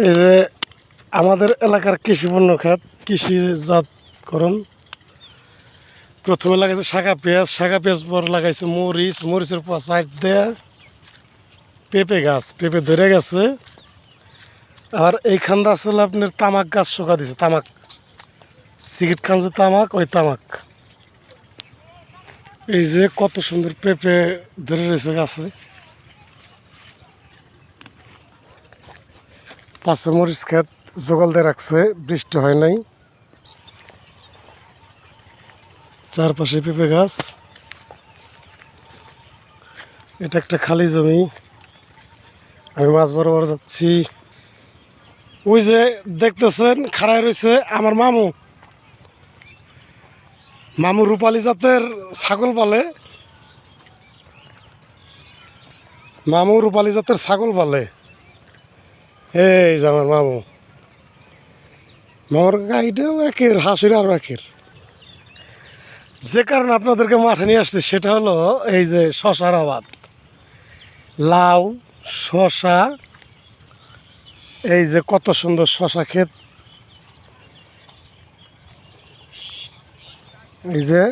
এই যে আমাদের এলাকার কৃষিপণ্য খাত কৃষিজাতকরণ। প্রথমে লাগাইছে শাখা পেঁয়াজ পর লাগাইছে মরিচের পর সাইড দেয়া পেঁপে গাছ, পেঁপে ধরে গেছে। আর এইখানটা আসলে আপনার তামাক গাছ শোকা দিছে, তামাক সিগারেট খান যে তামাক, ওই তামাক। এই যে কত সুন্দর পেঁপে ধরে রয়েছে গাছে। পাশে মরিচ ক্ষেত জোগাল দিয়ে রাখছে, বৃষ্টি হয় নাই। চারপাশে পেঁপে গাছ। এটা একটা খালি জমি, আমি মাছ বরাবর যাচ্ছি। ওই যে দেখতেছেন খাড়ায় রয়েছে আমার মামু। মামু রূপালী জাতের ছাগল পালে, মামু রূপালী জাতের ছাগল পালে। এই যে আমার মামু, মামার গাড়িটাও একের, হাসির আরও একের। যে কারণে আপনাদেরকে মাঠে নিয়ে আসছে সেটা হলো এই যে শশার আবাদ, লাউ, শশা। এই যে কত সুন্দর শশা ক্ষেত, এই যে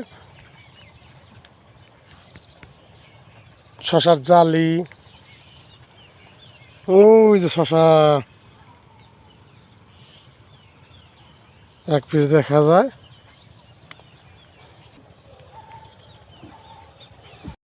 শশার জালি, ওই যে শশা এক পিস দেখা যায়।